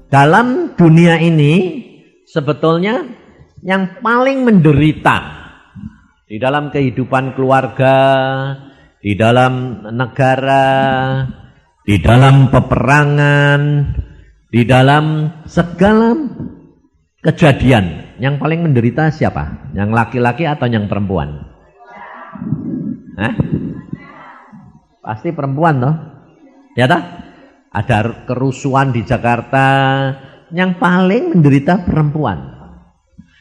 dalam dunia ini sebetulnya yang paling menderita di dalam kehidupan keluarga, di dalam negara, di dalam peperangan, di dalam segala kejadian, yang paling menderita siapa? Yang laki-laki atau yang perempuan? Hah? Pasti perempuan toh? Ya toh? Ada kerusuhan di Jakarta, yang paling menderita perempuan.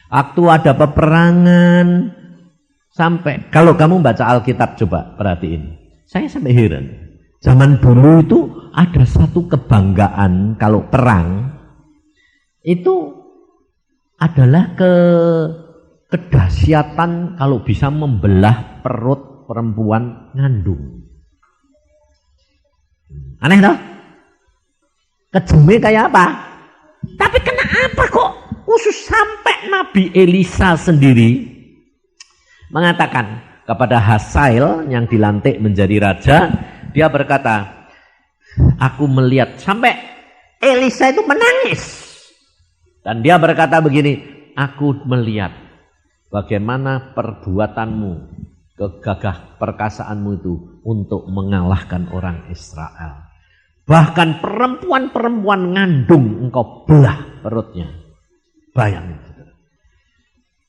Waktu ada peperangan, sampai kalau kamu baca Alkitab coba perhatiin, saya sampai heran. Zaman dulu itu ada satu kebanggaan kalau perang itu adalah kedahsyatan kalau bisa membelah perut perempuan ngandung. Aneh toh? Kejemnya kayak apa? Tapi kenapa kok khusus sampai Nabi Elisa sendiri mengatakan kepada Hazael yang dilantik menjadi raja, dia berkata, aku melihat, sampai Elisa itu menangis. Dan dia berkata begini, aku melihat bagaimana perbuatanmu, kegagah perkasaanmu itu untuk mengalahkan orang Israel. Bahkan perempuan-perempuan ngandung engkau belah perutnya. Bayangin.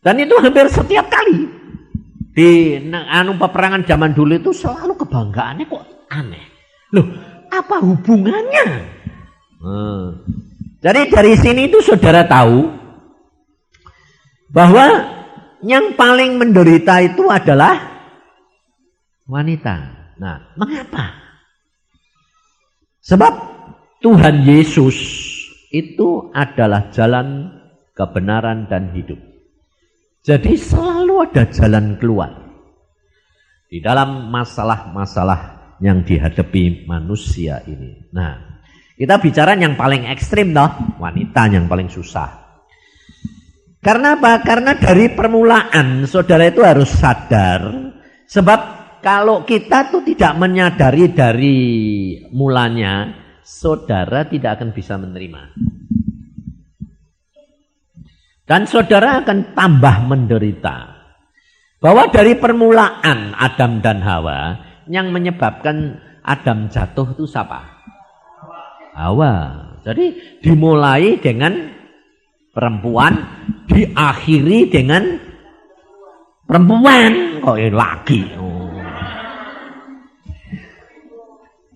Dan itu hampir setiap kali. Di peperangan zaman dulu itu selalu kebanggaannya kok aneh. Loh, apa hubungannya? Jadi dari sini itu saudara tahu bahwa yang paling menderita itu adalah wanita. Nah, mengapa? Sebab Tuhan Yesus itu adalah jalan kebenaran dan hidup. Jadi selalu ada jalan keluar di dalam masalah-masalah yang dihadapi manusia ini. Nah, kita bicara yang paling ekstrim toh, wanita yang paling susah. Karena apa? Karena dari permulaan saudara itu harus sadar. Sebab kalau kita tuh tidak menyadari dari mulanya, saudara tidak akan bisa menerima. Dan saudara akan tambah menderita. Bahwa dari permulaan Adam dan Hawa, yang menyebabkan Adam jatuh itu siapa? Hawa. Jadi dimulai dengan perempuan, diakhiri dengan perempuan. Kok lagi?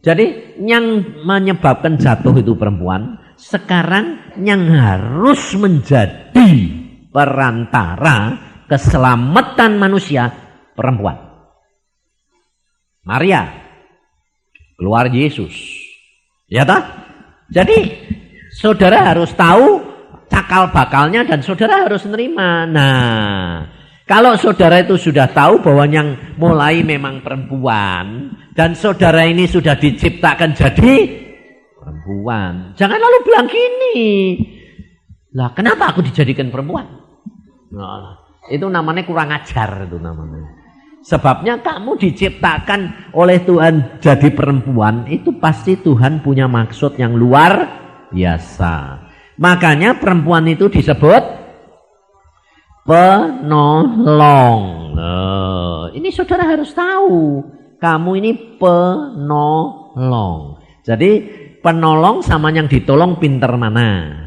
Jadi yang menyebabkan jatuh itu perempuan. Sekarang yang harus menjadi perantara keselamatan manusia perempuan. Maria keluar Yesus. Ya toh? Jadi saudara harus tahu cakal bakalnya dan saudara harus menerima. Nah, kalau saudara itu sudah tahu bahwa yang mulai memang perempuan dan saudara ini sudah diciptakan jadi perempuan, jangan lalu bilang gini, lah kenapa aku dijadikan perempuan? Nah, itu namanya kurang ajar itu namanya. Sebabnya kamu diciptakan oleh Tuhan jadi perempuan, itu pasti Tuhan punya maksud yang luar biasa. Makanya perempuan itu disebut penolong. Ini saudara harus tahu, kamu ini penolong. Jadi penolong sama yang ditolong pinter mana?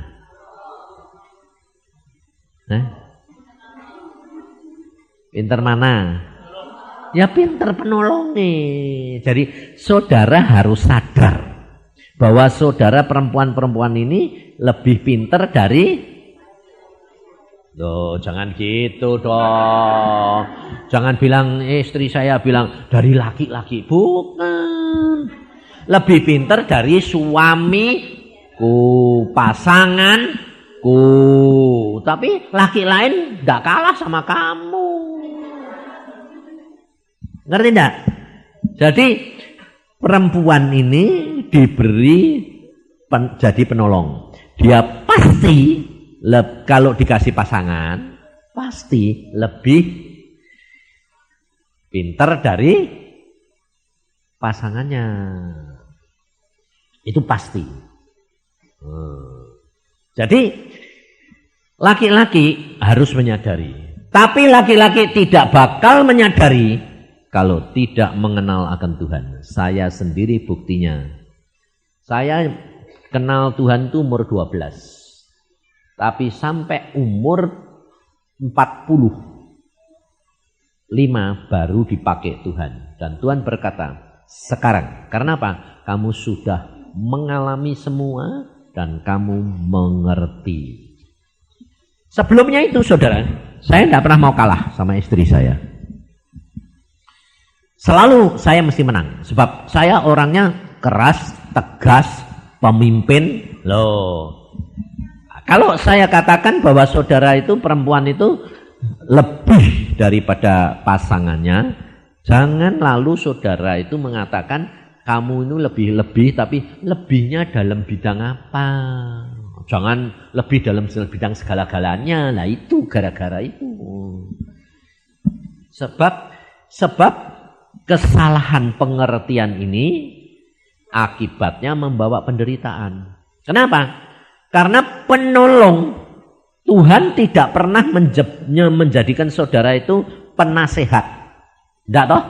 Pinter mana? Ya pinter penolong nih. Jadi saudara harus sadar bahwa saudara perempuan-perempuan ini lebih pinter dari. Loh, jangan gitu dong. Jangan bilang istri saya bilang dari laki-laki. Bukan. Lebih pinter dari suamiku, pasanganku. Tapi laki lain tidak kalah sama kamu. Ngerti tidak? Jadi perempuan ini diberi jadi penolong. Dia pasti kalau dikasih pasangan pasti lebih pinter dari pasangannya. Itu pasti. Jadi laki-laki harus menyadari. Tapi laki-laki tidak bakal menyadari kalau tidak mengenal akan Tuhan. Saya sendiri buktinya. Saya kenal Tuhan itu umur 12. Tapi sampai umur 45 baru dipakai Tuhan. Dan Tuhan berkata, sekarang, karena apa? Kamu sudah mengalami semua dan kamu mengerti. Sebelumnya itu saudara, saya tidak pernah mau kalah sama istri saya. Selalu saya mesti menang. Sebab saya orangnya keras, tegas, pemimpin. Loh, kalau saya katakan bahwa saudara itu, perempuan itu lebih daripada pasangannya, jangan lalu saudara itu mengatakan kamu itu lebih-lebih, tapi lebihnya dalam bidang apa? Jangan lebih dalam bidang segala-galanya. Nah itu gara-gara itu. Sebab kesalahan pengertian ini akibatnya membawa penderitaan. Kenapa? Karena penolong, Tuhan tidak pernah menjadikan saudara itu penasehat. Tidak toh?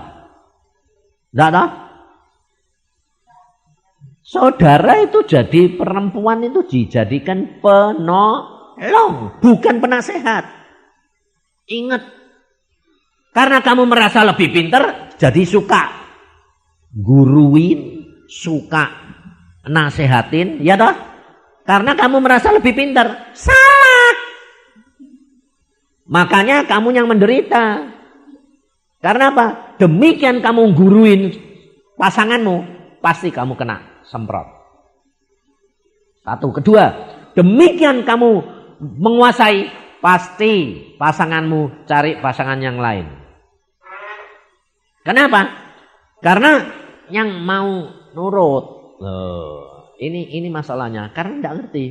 Tidak toh? Saudara itu jadi perempuan itu dijadikan penolong, bukan penasehat. Ingat, karena kamu merasa lebih pintar, jadi suka guruin, suka nasehatin, ya toh? Karena kamu merasa lebih pintar. Salah. Makanya kamu yang menderita. Karena apa? Demikian kamu guruin pasanganmu, pasti kamu kena semprot. Satu. Kedua, demikian kamu menguasai, pasti pasanganmu cari pasangan yang lain. Kenapa? Karena yang mau nurut. Ini masalahnya, karena tidak ngerti.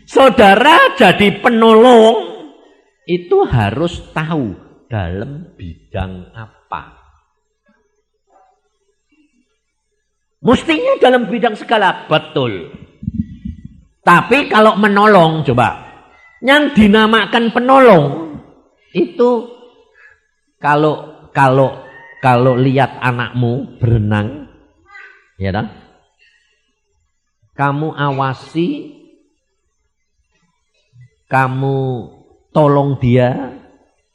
Saudara jadi penolong itu harus tahu dalam bidang apa. Mestinya dalam bidang segala, betul. Tapi kalau menolong, coba, yang dinamakan penolong itu kalau lihat anakmu berenang, ya kan? Kamu awasi, kamu tolong dia.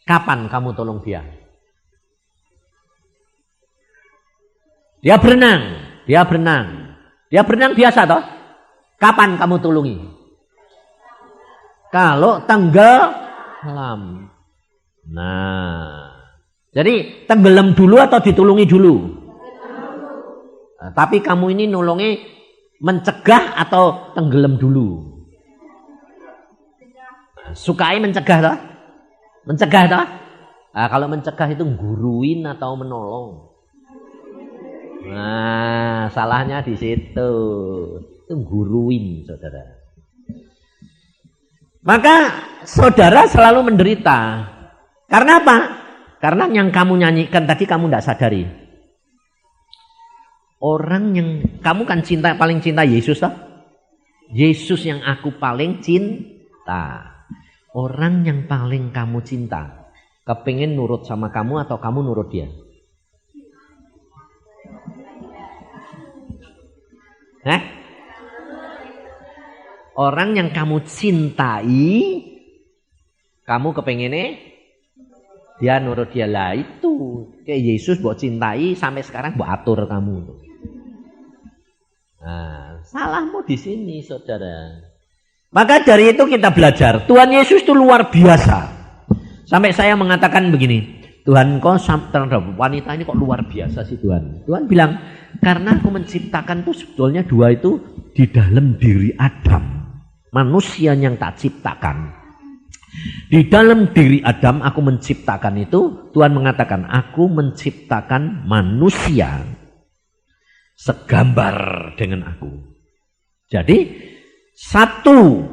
Kapan kamu tolong dia? Dia berenang biasa toh? Kapan kamu tolongi? Kalau tenggelam. Nah, jadi tenggelam dulu atau ditolongi dulu? Nah, tapi kamu ini nolongi mencegah atau tenggelam dulu? Sukai mencegah toh? Mencegah toh? Nah, kalau mencegah itu guruin atau menolong? Nah, salahnya di situ. Itu guruin, saudara. Maka saudara selalu menderita. Karena apa? Karena yang kamu nyanyikan tadi kamu tidak sadari. Orang yang kamu kan paling cinta Yesus toh? Yesus yang aku paling cinta. Orang yang paling kamu cinta kepingin nurut sama kamu atau kamu nurut dia? Orang yang kamu cintai, kamu kepengennya dia nurut dia. Lah itu kayak Yesus buat cintai sampai sekarang buat atur kamu. Nah, salahmu di sini, saudara. Maka dari itu kita belajar. Tuhan Yesus itu luar biasa. Sampai saya mengatakan begini, Tuhan kok terhadap wanita ini kok luar biasa sih Tuhan. Tuhan bilang, karena aku menciptakan tuh sebetulnya dua itu di dalam diri Adam. Manusia yang tak ciptakan. Di dalam diri Adam aku menciptakan itu, Tuhan mengatakan, aku menciptakan manusia segambar dengan aku. Jadi satu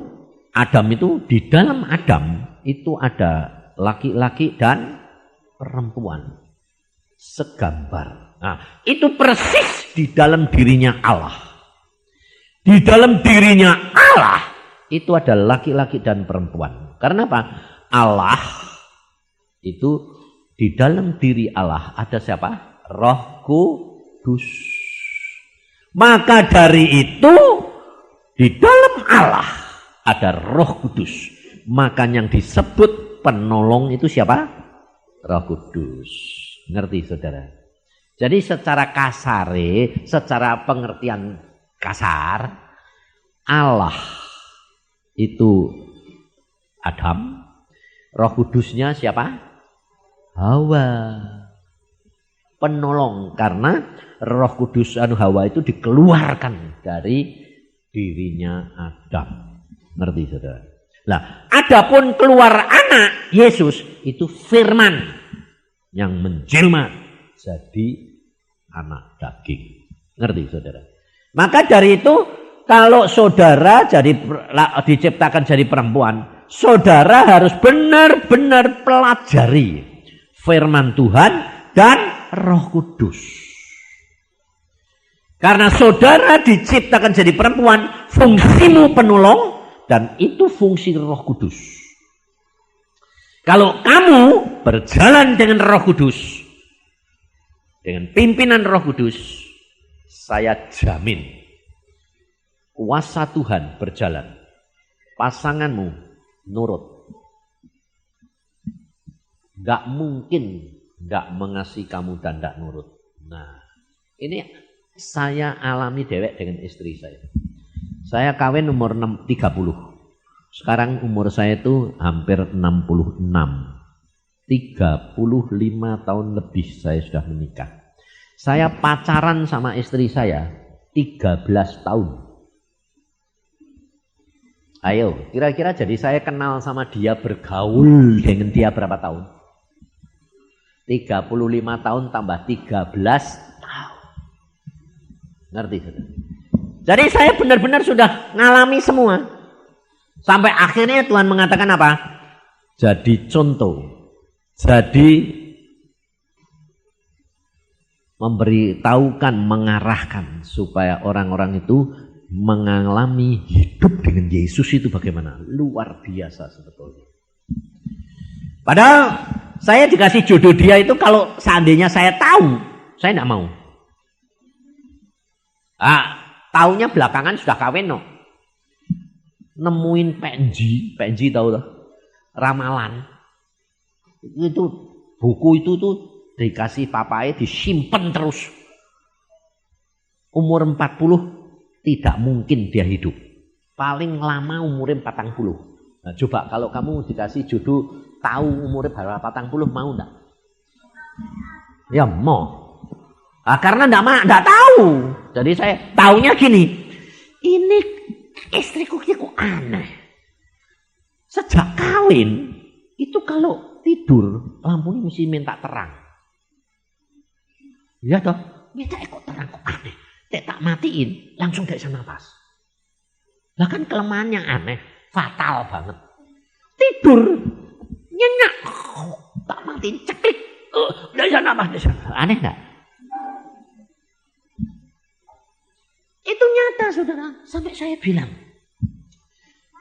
Adam itu, di dalam Adam itu ada laki-laki dan perempuan segambar. Nah, itu persis di dalam dirinya Allah. Di dalam dirinya Allah itu ada laki-laki dan perempuan. Karena apa? Allah itu di dalam diri Allah ada siapa? Roh Kudus. Maka dari itu di dalam Allah ada Roh Kudus. Maka yang disebut penolong itu siapa? Roh Kudus. Ngerti saudara? Jadi secara kasar, secara pengertian kasar, Allah itu Adam, Roh Kudusnya siapa? Hawa. Penolong, karena Roh Kudus Hawa itu dikeluarkan dari dirinya Adam. Ngerti saudara? Nah, adapun keluar anak Yesus itu firman yang menjelma jadi anak daging. Ngerti saudara? Maka dari itu kalau saudara diciptakan jadi perempuan, saudara harus benar-benar pelajari firman Tuhan dan Roh Kudus. Karena saudara diciptakan jadi perempuan, fungsimu penolong dan itu fungsi Roh Kudus. Kalau kamu berjalan dengan Roh Kudus, dengan pimpinan Roh Kudus, saya jamin kuasa Tuhan berjalan. Pasanganmu nurut. Gak mungkin gak mengasihi kamu dan gak nurut. Nah, ini saya alami dewek dengan istri saya. Saya kawin umur 30. Sekarang umur saya itu hampir 66. 35 tahun lebih saya sudah menikah. Saya pacaran sama istri saya 13 tahun. Ayo, kira-kira jadi saya kenal sama dia, bergaul dengan dia berapa tahun? 35 tahun tambah 13 tahun. Ngerti saudara? Jadi saya benar-benar sudah ngalami semua. Sampai akhirnya Tuhan mengatakan apa? Jadi contoh. Jadi memberitahukan, mengarahkan supaya orang-orang itu mengalami hidup dengan Yesus itu bagaimana? Luar biasa sebetulnya. Padahal saya dikasih jodoh dia itu kalau seandainya saya tahu, saya tidak mau. Taunya belakangan sudah kawin no. Nemuin penji tahu lah, ramalan. Itu buku itu tuh dikasih papanya disimpan terus. Umur 40 tidak mungkin dia hidup. Paling lama umurnya 40. Nah, coba kalau kamu dikasih jodoh tahu umurnya berapa 40, mau enggak? Ya mau. Karena enggak tahu. Jadi saya taunya gini. Ini istriku kok aneh. Sejak kawin itu kalau tidur lampunya mesti minta terang. Ya toh, minta kok terang kok aneh. Tak matiin langsung gak bisa nafas. Lah kan kelemahannya aneh, fatal banget. Tidur nyenyak, tak matiin ceklik, gak bisa nafas. Aneh gak? Itu nyata saudara. Sampai saya bilang,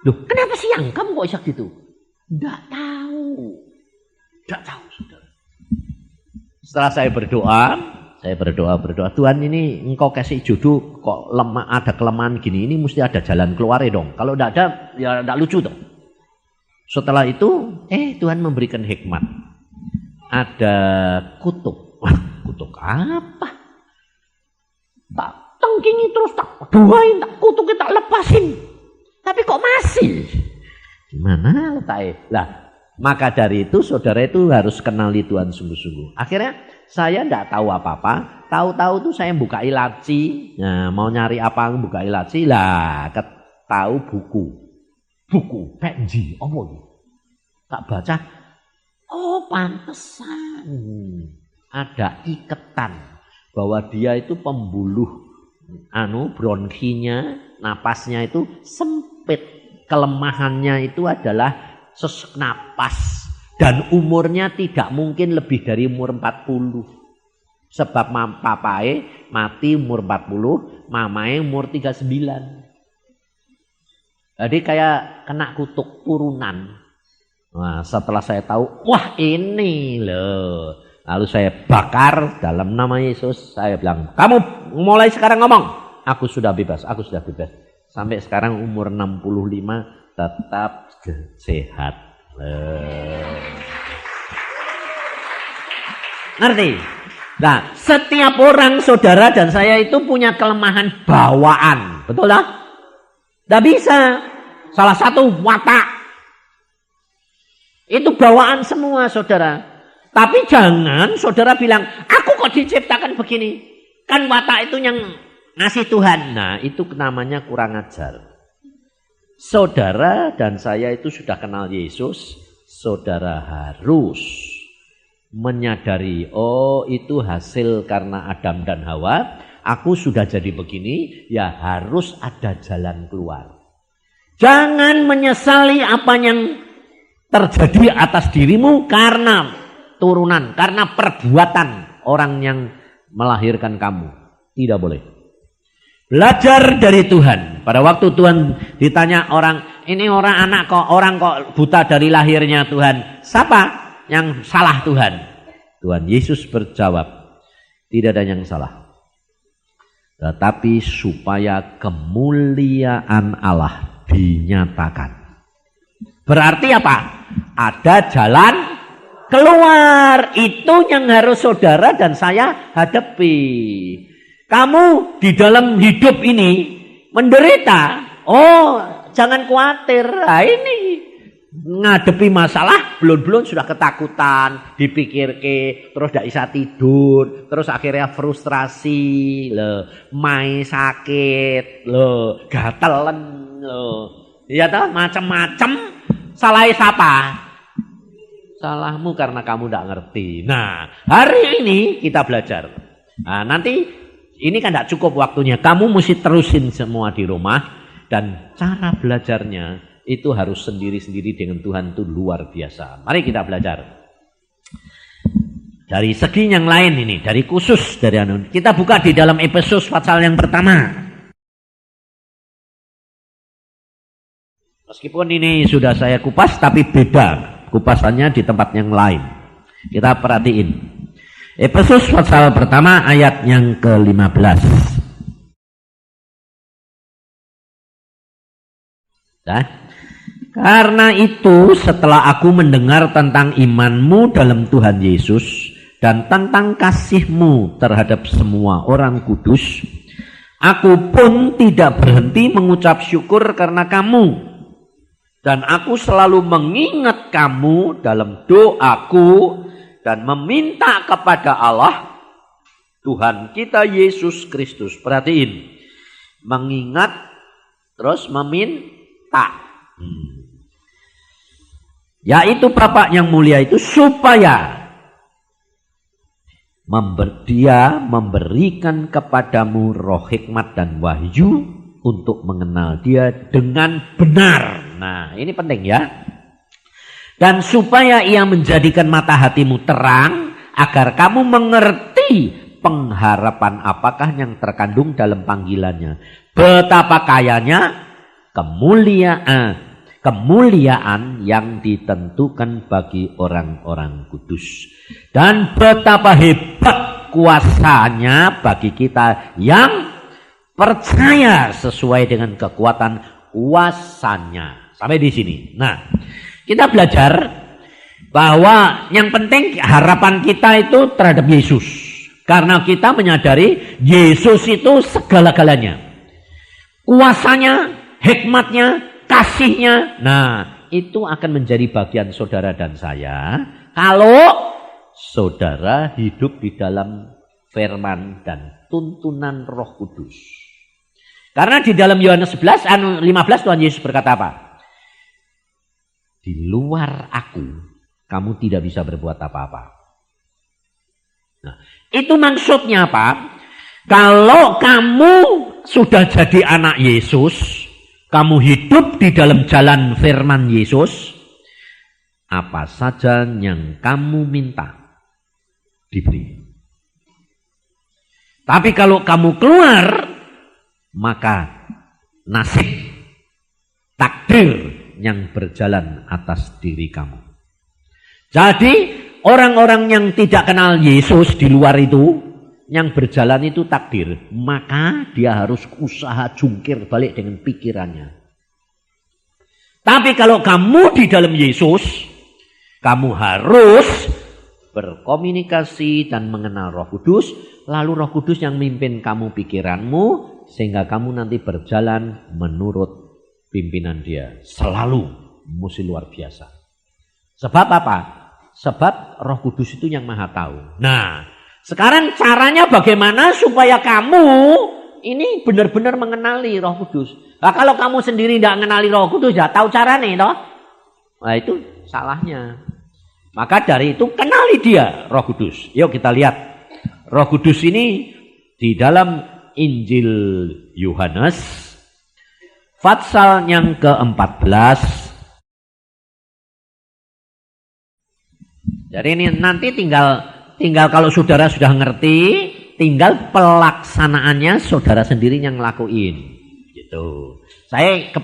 loh kenapa siang kamu kok bisa gitu? Nggak tahu saudara. Setelah saya berdoa, Tuhan ini engkau kasih jodoh kok lemah, ada kelemahan gini, ini mesti ada jalan keluarnya dong. Kalau tidak ada ya tidak lucu dong. Setelah itu Tuhan memberikan hikmat. Ada kutuk. Kutuk apa? Tak tengkingi terus, tak duain, tak kutuknya, tak lepasin. Tapi kok masih? Gimana letaknya? Lah, maka dari itu saudara itu harus kenali Tuhan sungguh-sungguh. Akhirnya saya tidak tahu apa-apa. Tahu-tahu tuh saya buka ilaci. Nah, mau nyari apa buka ilaci. Lah, tahu buku penji. Apa ini? Tak baca. Oh, pantesan. Ada iketan bahwa dia itu pembuluh bronkinya, napasnya itu sempit. Kelemahannya itu adalah sesak napas. Dan umurnya tidak mungkin lebih dari umur 40. Sebab papae mati umur 40, mamae umur 39. Jadi kayak kena kutuk turunan. Nah, setelah saya tahu, wah ini loh. Lalu saya bakar dalam nama Yesus. Saya bilang, kamu mulai sekarang ngomong. Aku sudah bebas, aku sudah bebas. Sampai sekarang umur 65 tetap sehat. Ngerti? Nah, setiap orang saudara dan saya itu punya kelemahan bawaan. Betul tak? Tidak bisa. Salah satu watak. Itu bawaan semua saudara. Tapi jangan saudara bilang, aku kok diciptakan begini. Kan watak itu yang ngasih Tuhan. Nah, itu namanya kurang ajar. Saudara dan saya itu sudah kenal Yesus. Saudara harus menyadari, oh itu hasil karena Adam dan Hawa. Aku sudah jadi begini, ya harus ada jalan keluar. Jangan menyesali apa yang terjadi atas dirimu karena turunan, karena perbuatan orang yang melahirkan kamu. Tidak boleh. Belajar dari Tuhan. Pada waktu Tuhan ditanya orang, ini orang anak kok, orang kok buta dari lahirnya Tuhan. Siapa yang salah Tuhan? Tuhan Yesus berjawab, tidak ada yang salah. Tetapi supaya kemuliaan Allah dinyatakan. Berarti apa? Ada jalan keluar. Itu yang harus saudara dan saya hadapi. Kamu di dalam hidup ini menderita. Oh, jangan khawatir. Nah, ini ngadepi masalah belum sudah ketakutan, dipikir terus tidak bisa tidur, terus akhirnya frustrasi, mai sakit, gatelen, ya toh, macam-macam. Salah siapa? Salahmu karena kamu tidak ngerti. Nah, hari ini kita belajar. Nah, nanti ini kan tidak cukup waktunya. Kamu mesti terusin semua di rumah. Dan cara belajarnya itu harus sendiri-sendiri dengan Tuhan, itu luar biasa. Mari kita belajar. Dari segi yang lain ini, dari khusus dari kita buka di dalam Efesus pasal yang pertama. Meskipun ini sudah saya kupas, tapi beda kupasannya di tempat yang lain. Kita perhatiin. Efesus pasal pertama ayat yang ke-15. Nah, karena itu setelah aku mendengar tentang imanmu dalam Tuhan Yesus dan tentang kasihmu terhadap semua orang kudus, aku pun tidak berhenti mengucap syukur karena kamu. Dan aku selalu mengingat kamu dalam doaku dan meminta kepada Allah Tuhan kita Yesus Kristus. Perhatiin, mengingat terus meminta. Yaitu Bapa yang mulia itu supaya dia memberikan kepadamu roh hikmat dan wahyu untuk mengenal dia dengan benar. Nah, ini penting ya. Dan supaya ia menjadikan mata hatimu terang, agar kamu mengerti pengharapan apakah yang terkandung dalam panggilannya. Betapa kayanya kemuliaan yang ditentukan bagi orang-orang kudus. Dan betapa hebat kuasanya bagi kita yang percaya sesuai dengan kekuatan kuasanya. Sampai di sini. Nah, kita belajar bahwa yang penting harapan kita itu terhadap Yesus. Karena kita menyadari Yesus itu segala-galanya. Kuasanya, hikmatnya, kasihnya. Nah, itu akan menjadi bagian saudara dan saya. Kalau saudara hidup di dalam firman dan tuntunan Roh Kudus. Karena di dalam Yohanes 11, 15 Tuhan Yesus berkata apa? Di luar aku, kamu tidak bisa berbuat apa-apa. Nah, itu maksudnya apa? Kalau kamu sudah jadi anak Yesus, kamu hidup di dalam jalan firman Yesus, apa saja yang kamu minta, diberi. Tapi kalau kamu keluar, maka nasib takdir yang berjalan atas diri kamu. Jadi orang-orang yang tidak kenal Yesus di luar itu, yang berjalan itu takdir, maka dia harus usaha jungkir balik dengan pikirannya. Tapi kalau kamu di dalam Yesus, kamu harus berkomunikasi dan mengenal Roh Kudus, lalu Roh Kudus yang mimpin kamu pikiranmu, sehingga kamu nanti berjalan menurut pimpinan dia. Selalu mesti luar biasa. Sebab apa? Sebab Roh Kudus itu yang Maha Tahu. Nah, sekarang caranya bagaimana supaya kamu ini benar-benar mengenali Roh Kudus. Nah, kalau kamu sendiri tidak mengenali Roh Kudus, ya tahu caranya toh? Nah, itu salahnya. Maka dari itu kenali dia Roh Kudus. Yuk kita lihat. Roh Kudus ini di dalam Injil Yohanes pasal yang ke-14. Jadi ini nanti tinggal kalau saudara sudah ngerti, tinggal pelaksanaannya saudara sendiri yang ngelakuin. Gitu. Saya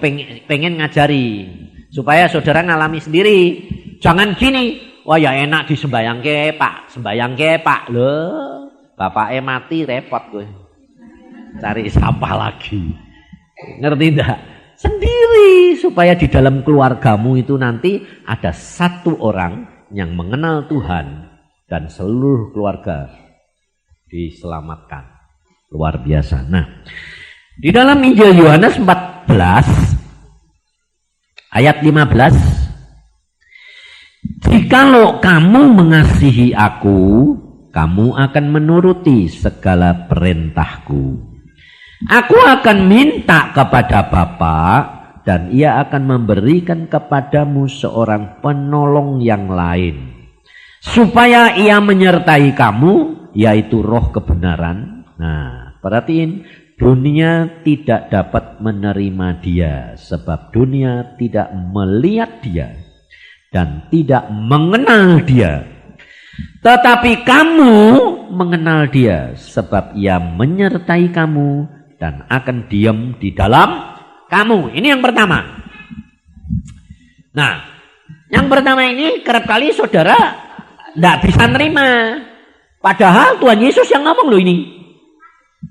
pengen ngajari supaya saudara ngalami sendiri. Jangan gini, wah ya enak disembayangke Pak, sembayangke Pak. Loh, bapaknya mati repot gue. Cari siapa lagi? Ngerti enggak? Sendiri supaya di dalam keluargamu itu nanti ada satu orang yang mengenal Tuhan dan seluruh keluarga diselamatkan. Luar biasa. Nah, di dalam Injil Yohanes 14 ayat 15, jikalau kamu mengasihi aku, kamu akan menuruti segala perintahku. Aku akan minta kepada Bapa dan ia akan memberikan kepadamu seorang penolong yang lain, supaya ia menyertai kamu, yaitu Roh kebenaran. Nah, perhatiin, dunia tidak dapat menerima dia, sebab dunia tidak melihat dia dan tidak mengenal dia. Tetapi kamu mengenal dia, sebab ia menyertai kamu dan akan diam di dalam kamu. Ini yang pertama. Nah, yang pertama ini kerap kali saudara tidak bisa nerima. Padahal Tuhan Yesus yang ngomong loh ini.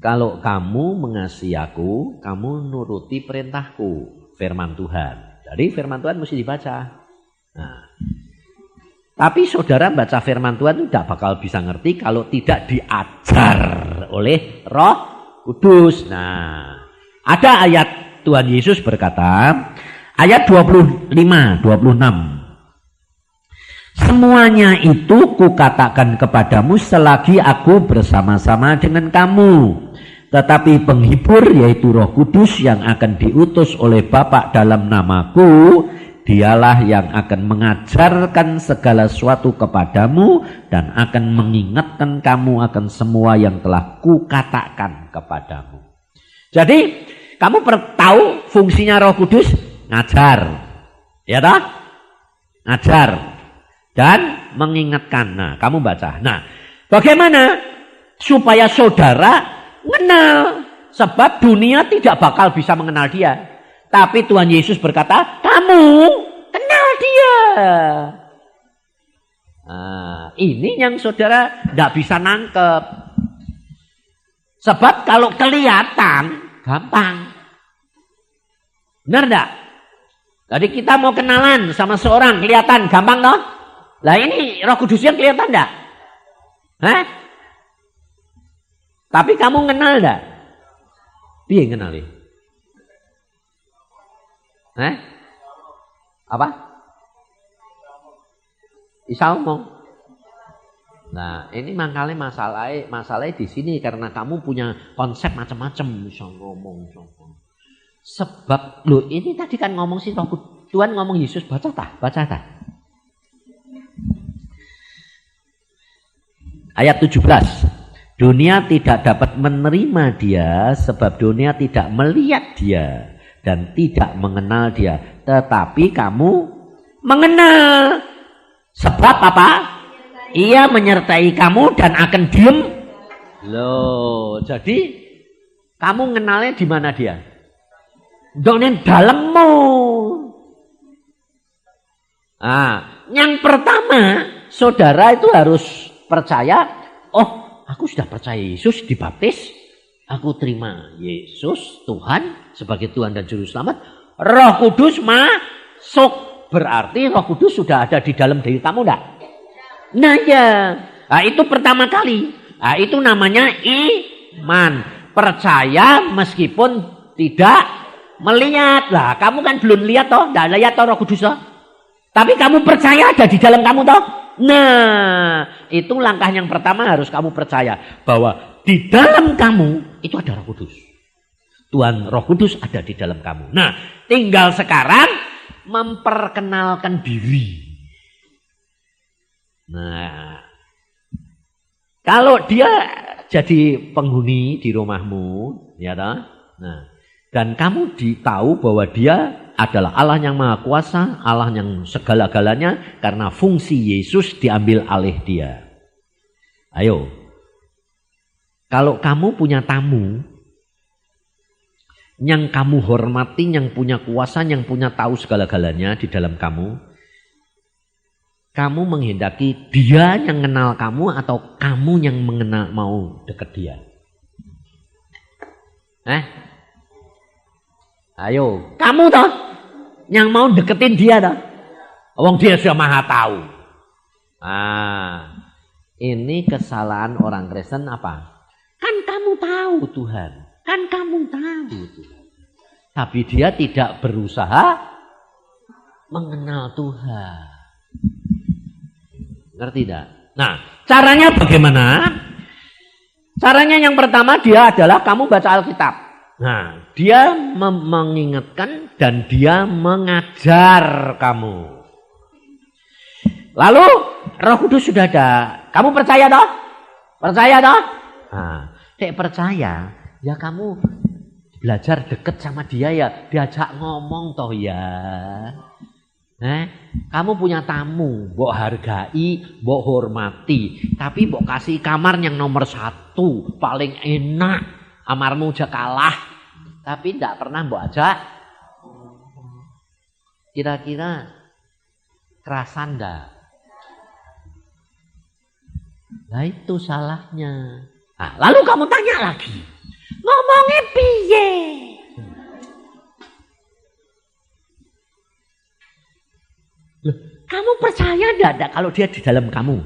Kalau kamu mengasihi aku, kamu nuruti perintahku. Firman Tuhan. Jadi firman Tuhan mesti dibaca. Nah, tapi saudara baca firman Tuhan itu tidak bakal bisa ngerti kalau tidak diajar oleh Roh Kudus. Nah, ada ayat Tuhan Yesus berkata, ayat 25, 26. Semuanya itu kukatakan kepadamu selagi aku bersama-sama dengan kamu. Tetapi penghibur yaitu Roh Kudus yang akan diutus oleh Bapa dalam namaku, dialah yang akan mengajarkan segala sesuatu kepadamu dan akan mengingatkan kamu akan semua yang telah kukatakan kepadamu. Jadi kamu tahu fungsinya Roh Kudus? Ngajar, ya toh? Ngajar dan mengingatkan. Nah, kamu baca. Nah, bagaimana supaya saudara mengenal? Sebab dunia tidak bakal bisa mengenal dia. Tapi Tuhan Yesus berkata, kamu kenal dia. Nah, ini yang saudara tidak bisa nangkep. Sebab kalau kelihatan, gampang. Benar enggak? Jadi kita mau kenalan sama seorang, kelihatan, gampang toh? Lah ini Roh Kudusnya kelihatan enggak? Hah? Tapi kamu kenal enggak? Piye kenali? Apa? Isa omong. Nah, ini makanya masalahnya di sini karena kamu punya konsep macam-macam bisa ngomong. Sebab lo ini tadi kan ngomong sih Tuhan ngomong Yesus baca tah. Ayat 17. Dunia tidak dapat menerima dia sebab dunia tidak melihat dia dan tidak mengenal dia. Tetapi kamu mengenal. Sebab apa? Ia menyertai kamu dan akan diem. Loh, jadi kamu mengenalnya di mana dia? Donen dalammu. Nah, yang pertama, saudara itu harus percaya, oh, aku sudah percaya Yesus dibaptis, aku terima Yesus Tuhan sebagai Tuhan dan Juru Selamat, Roh Kudus masuk. Berarti Roh Kudus sudah ada di dalam diri kamu enggak? Nah ya, nah, itu pertama kali. Nah, itu namanya iman. Percaya meskipun tidak melihat. Lah, kamu kan belum lihat toh, enggak lihat toh Roh Kudus toh. Tapi kamu percaya ada di dalam kamu toh. Nah, itu langkah yang pertama harus kamu percaya bahwa di dalam kamu itu ada Roh Kudus. Tuhan Roh Kudus ada di dalam kamu. Nah, tinggal sekarang memperkenalkan diri. Nah, kalau dia jadi penghuni di rumahmu, ya toh? Nah, dan kamu tahu bahwa dia adalah Allah yang Maha Kuasa, Allah yang segala-galanya, karena fungsi Yesus diambil alih dia. Ayo, kalau kamu punya tamu yang kamu hormati, yang punya kuasa, yang punya tahu segala-galanya di dalam kamu, kamu menghendaki dia yang kenal kamu atau kamu yang mengenal mau dekat dia? Ayo, kamu toh yang mau deketin dia toh. Wong dia sudah Maha tahu. Ini kesalahan orang Kristen apa? Kan kamu tahu Tuhan. Kan kamu tahu Tuhan. Tapi dia tidak berusaha mengenal Tuhan. Ngerti tidak? Nah, caranya bagaimana? Caranya yang pertama dia adalah kamu baca Alkitab. Nah, dia mengingatkan dan dia mengajar kamu. Lalu Roh Kudus sudah ada. Kamu percaya toh? Percaya toh? Nah, percaya. Ya kamu belajar deket sama dia ya, diajak ngomong toh ya. Kamu punya tamu, mbok hargai, mbok hormati, tapi mbok kasih kamar yang nomor 1, paling enak, amarmu aja kalah, tapi tidak pernah mbok ajak. Kira-kira kerasan ndak? Nah itu salahnya. Nah, lalu kamu tanya lagi. Ngomongnya piye? Loh, kamu percaya enggak kalau dia di dalam kamu?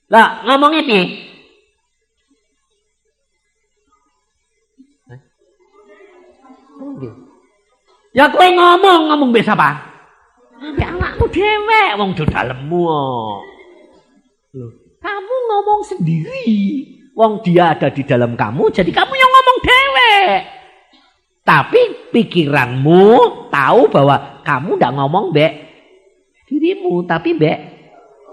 Lah, ngomongnya piye? Ya kowe ngomong mbek sapa? Mbek anakmu dhewe wong do dalemmu. Loh, kamu ngomong sendiri. Wong dia ada di dalam kamu, jadi kamu yang ngomong dewek. Tapi pikiranmu tahu bahwa kamu tidak ngomong mbek dirimu, tapi mbek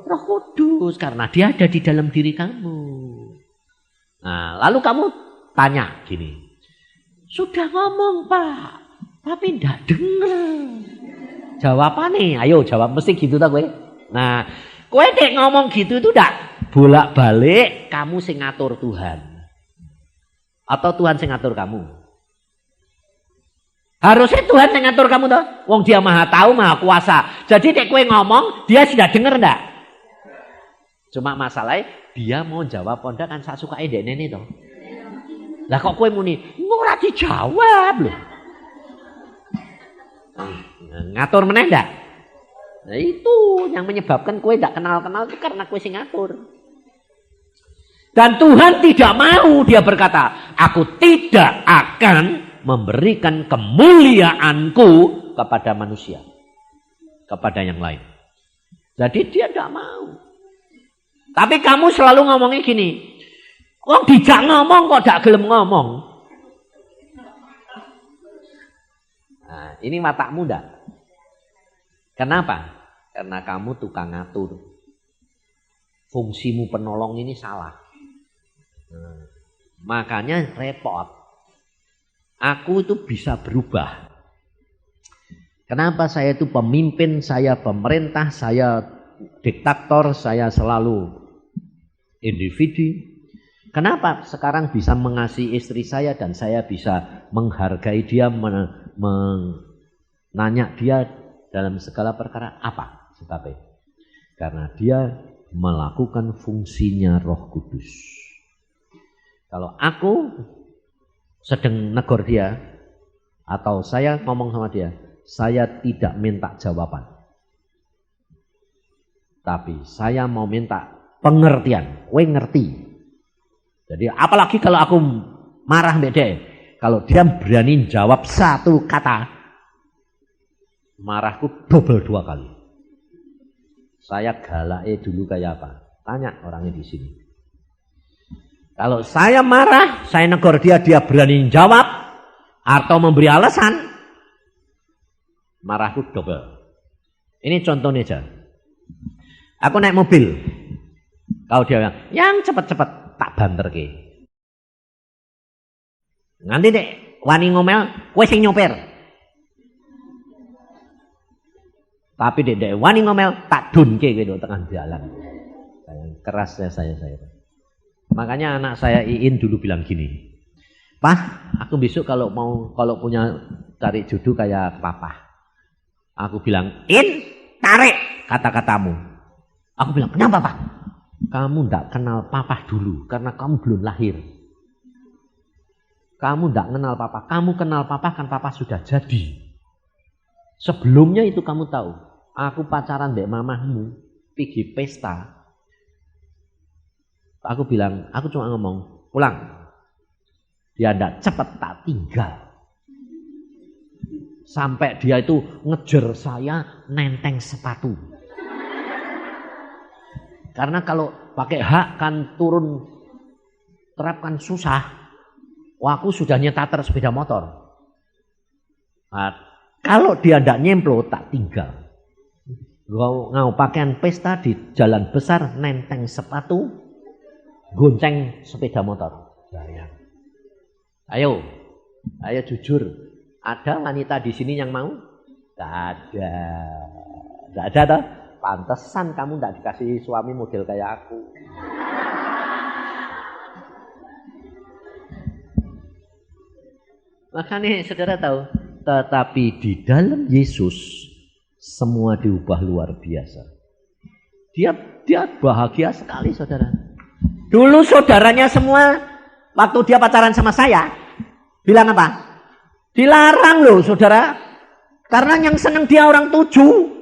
Roh Kudus, karena dia ada di dalam diri kamu. Nah, lalu kamu tanya gini, sudah ngomong Pak, tapi tidak dengar. Jawabannya, ayo jawab, mesti gitu tak gue. Nah, kowe nek ngomong gitu itu ndak bolak-balik kamu sing ngatur Tuhan. Atau Tuhan sing ngatur kamu? Harusnya Tuhan sing ngatur kamu toh. Wong dia Maha tahu, Maha kuasa. Jadi nek kowe ngomong, dia sudah dengar ndak? Cuma masalahnya dia mau jawab pondak kan sak sukae ndekne toh. Lah kok kowe muni ora dijawab lho. Ngatur meneh ndak? Nah itu yang menyebabkan kowe tidak kenal-kenal itu karena kowe sing ngatur. Dan Tuhan tidak mau, dia berkata, aku tidak akan memberikan kemuliaanku kepada manusia, kepada yang lain. Jadi dia tidak mau. Tapi kamu selalu ngomongnya gini, kok dijak ngomong kok tidak gelem ngomong. Nah, ini matamu ndak? Kenapa? Karena kamu tukang ngatur. Fungsimu penolong ini salah. Nah, makanya repot. Aku itu bisa berubah. Kenapa saya itu pemimpin, saya pemerintah, saya diktator, saya selalu individu. Kenapa sekarang bisa mengasihi istri saya dan saya bisa menghargai dia, menanya dia dalam segala perkara. Apa sebabnya? Karena dia melakukan fungsinya Roh Kudus. Kalau aku sedang negor dia, atau saya ngomong sama dia, saya tidak minta jawaban. Tapi saya mau minta pengertian. Kowe ngerti. Jadi apalagi kalau aku marah mbek dia, kalau dia berani jawab satu kata, marahku double 2 kali. Saya galaknya dulu kayak apa? Tanya orangnya di sini. Kalau saya marah, saya negor dia, dia berani jawab atau memberi alasan, marahku double. Ini contohnya aja. Aku naik mobil, kalau dia bilang, yang cepet-cepet tak banterke. Nanti dek, wani ngomel, kowe sing nyopir. Tapi dek wani ngomel, tak dunke gitu tengah jalan. Kerasnya saya. Makanya anak saya Iin dulu bilang gini, Pak, aku besok kalau punya cari jodoh kayak papa. Aku bilang, In, tarik kata-katamu. Aku bilang, kenapa Pak? Kamu tidak kenal papa dulu karena kamu belum lahir. Kamu tidak kenal papa. Kamu kenal papa kan papa sudah jadi. Sebelumnya itu kamu tahu. Aku pacaran dengan mamahmu, pergi pesta. Aku bilang, aku cuma ngomong, pulang. Dia tidak cepat tak tinggal. Sampai dia itu ngejar saya nenteng sepatu. Karena kalau pakai hak kan turun terapkan susah. Wah, aku sudah nyetater sepeda motor. Nah, kalau dia tidak nyemplo tak tinggal. Ngau pakaian pesta di jalan besar nenteng sepatu, gonceng sepeda motor. Ayo jujur. Ada wanita di sini yang mau? Tidak ada toh? Pantesan kamu tidak dikasih suami model kayak aku. Makanya saudara tahu, tetapi di dalam Yesus semua diubah luar biasa. Dia bahagia sekali saudara. Dulu saudaranya semua waktu dia pacaran sama saya bilang apa? Dilarang loh saudara. Karena yang seneng dia orang 7.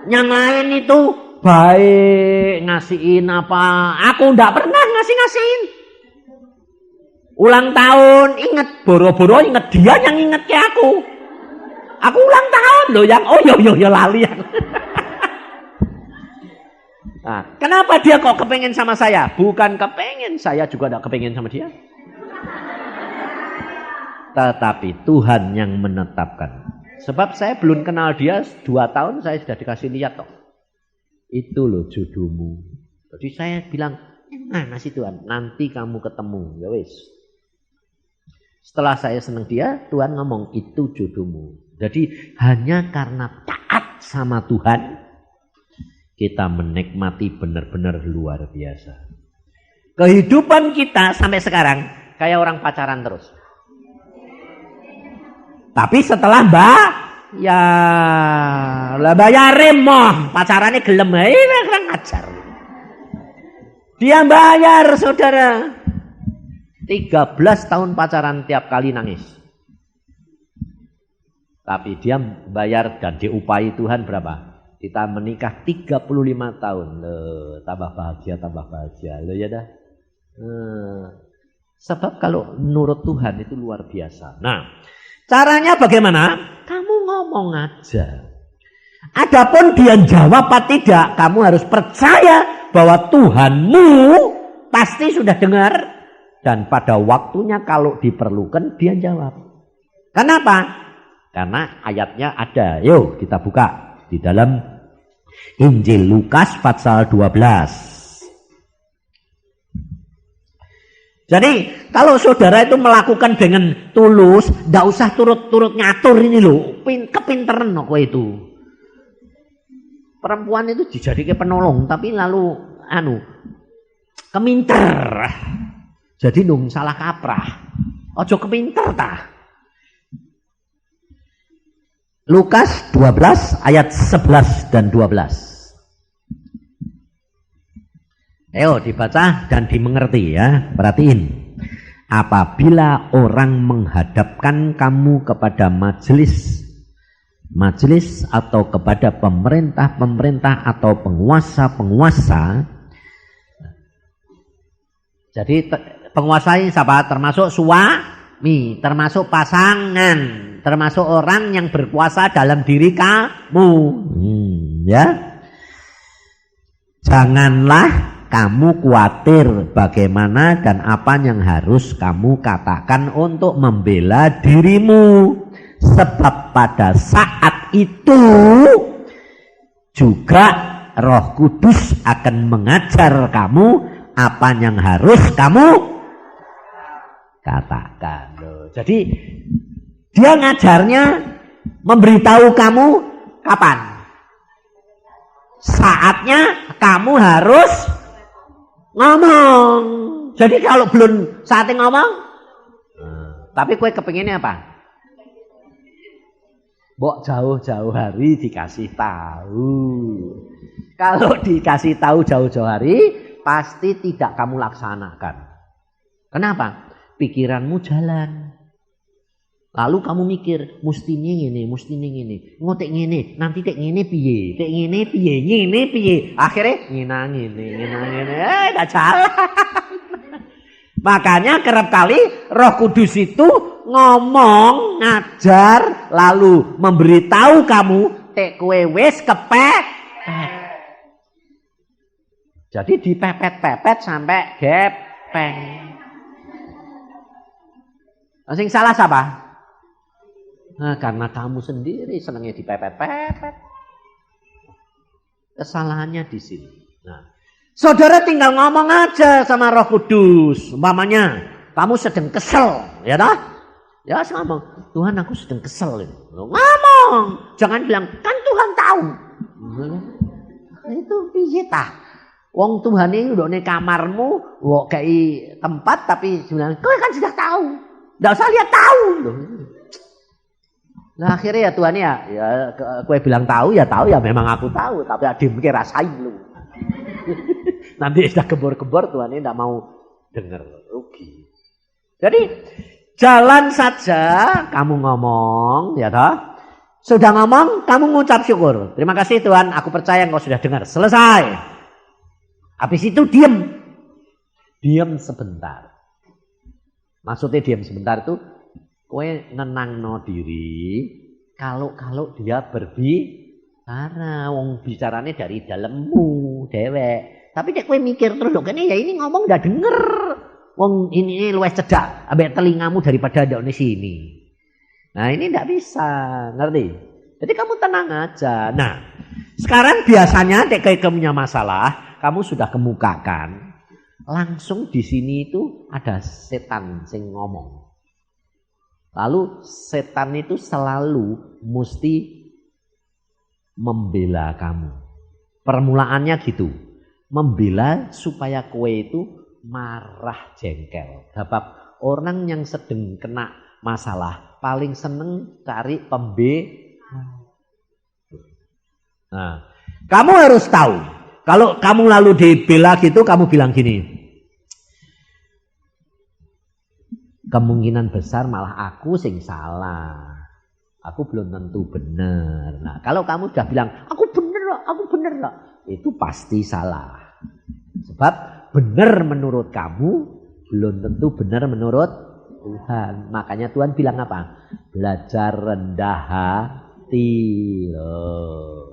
Yang lain itu baik ngasihin apa. Aku enggak pernah ngasihin. Ulang tahun inget boro-boro inget dia yang inget ke aku. Aku ulang tahun loh yang yo lali yang. Nah, kenapa dia kok kepengen sama saya? Bukan kepengen, saya juga enggak kepengen sama dia. Tetapi Tuhan yang menetapkan. Sebab saya belum kenal dia 2 tahun saya sudah dikasih lihat toh. Itu loh jodohmu. Jadi saya bilang, mana sih Tuhan? Nanti kamu ketemu. Ya wis. Setelah saya senang dia, Tuhan ngomong itu jodohmu. Jadi hanya karena taat sama Tuhan, kita menikmati benar-benar luar biasa. Kehidupan kita sampai sekarang kayak orang pacaran terus. Tapi setelah bayarin moh pacarannya gelem kurang ajar. Dia bayar saudara. 13 tahun pacaran tiap kali nangis. Tapi dia bayar dan diupahi Tuhan berapa? Kita menikah 35 tahun. Tambah bahagia. Loh ya dah. Sebab kalau nurut Tuhan itu luar biasa. Nah, caranya bagaimana? Kamu ngomong aja. Adapun dia jawab apa tidak, kamu harus percaya bahwa Tuhanmu pasti sudah dengar. Dan pada waktunya kalau diperlukan dia jawab. Kenapa? Karena ayatnya ada. Yuk kita buka di dalam Injil Lukas pasal 12. Jadi kalau saudara itu melakukan dengan tulus, tidak usah turut-turut ngatur ini loh, kepinteran kok itu. Perempuan itu dijadikan penolong, tapi lalu keminter. Jadi nung salah kaprah. Ojo kepinter ta. Lukas 12 ayat 11 dan 12. Ayo dibaca dan dimengerti ya. Perhatiin. Apabila orang menghadapkan kamu kepada majelis atau kepada pemerintah atau penguasa. Jadi penguasa ini siapa? Termasuk suami, termasuk pasangan, termasuk orang yang berkuasa dalam diri kamu. Ya. Janganlah kamu khawatir bagaimana dan apa yang harus kamu katakan untuk membela dirimu. Sebab pada saat itu juga Roh Kudus akan mengajar kamu apa yang harus kamu katakan. Jadi dia ngajarnya memberitahu kamu kapan? Saatnya kamu harus ngomong. Jadi kalau belum saatnya ngomong, tapi kue kepinginnya apa? Mbok jauh-jauh hari dikasih tahu. Kalau dikasih tahu jauh-jauh hari, pasti tidak kamu laksanakan. Kenapa? Pikiranmu jalan. Lalu kamu mikir, mesti ini, ngotek ngene, nanti tek ngene piye, ngene piye. Akhirnya ngene, dah jalan. Makanya kerap kali Roh Kudus itu ngomong, ngajar, lalu memberitahu kamu, tek kowe wis kepepet. Jadi dipepet-pepet sampai gepeng. Sing salah siapa? Nah, karena kamu sendiri senangnya dipepet-pepet. Kesalahannya di sini. Nah, saudara tinggal ngomong aja sama Roh Kudus. Umpamanya kamu sedang kesel, ya dah? Ya ngomong, Tuhan aku sedang kesel. Ngomong, jangan bilang kan Tuhan tahu. Itu piye tah? Wong Tuhan ini udah nih kamarmu, wong kayak tempat tapi sebenarnya kau kan sudah tahu. Nggak usah lihat tahu. Nah akhirnya ya Tuhan ya kue bilang tahu ya memang aku tahu, tapi adik mikir rasain lu. Nanti sudah kebor-kebor Tuhan ini tidak mau dengar, rugi. Jadi jalan saja kamu ngomong, ya toh. Sudah ngomong, kamu mengucap syukur. Terima kasih Tuhan, aku percaya engkau sudah dengar. Selesai. Habis itu diam sebentar. Maksudnya diam sebentar itu kowe nenangno diri kalau dia berbicara, wong bicarane dari dalammu dewek. Tapi nek kowe mikir terus kene ya ini ngomong ndak denger. Wong ini luwes cedak ambek telingamu daripada ndekne sini. Nah, ini ndak bisa, ngerti? Jadi kamu tenang aja. Nah, sekarang biasanya nek kamu punya masalah, kamu sudah kemukakan, langsung di sini itu ada setan sing ngomong. Lalu setan itu selalu mesti membela kamu. Permulaannya gitu. Membela supaya kowe itu marah jengkel. Sebab orang yang sedang kena masalah paling seneng cari Nah, kamu harus tahu. Kalau kamu lalu dibela gitu, kamu bilang gini. Kemungkinan besar malah aku sing salah. Aku belum tentu benar. Nah, kalau kamu udah bilang, aku bener loh. Itu pasti salah. Sebab benar menurut kamu, belum tentu benar menurut Tuhan. Makanya Tuhan bilang apa? Belajar rendah hati loh.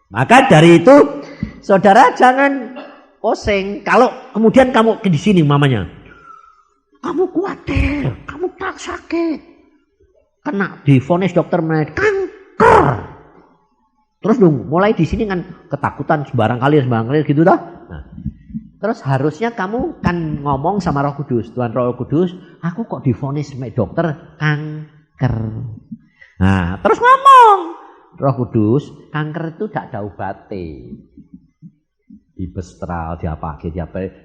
Maka dari itu, saudara jangan posing. Kalau kemudian kamu di sini mamanya, kamu khawatir, kamu tak sakit, kena divonis dokter kanker. Terus dong, mulai di sini kan ketakutan sembarang kali gitu dah. Nah, terus harusnya kamu kan ngomong sama Roh Kudus, Tuhan Roh Kudus, aku kok divonis dokter kanker. Nah, terus ngomong, Roh Kudus, kanker itu tidak ada obatnya. Dibestral, diapa,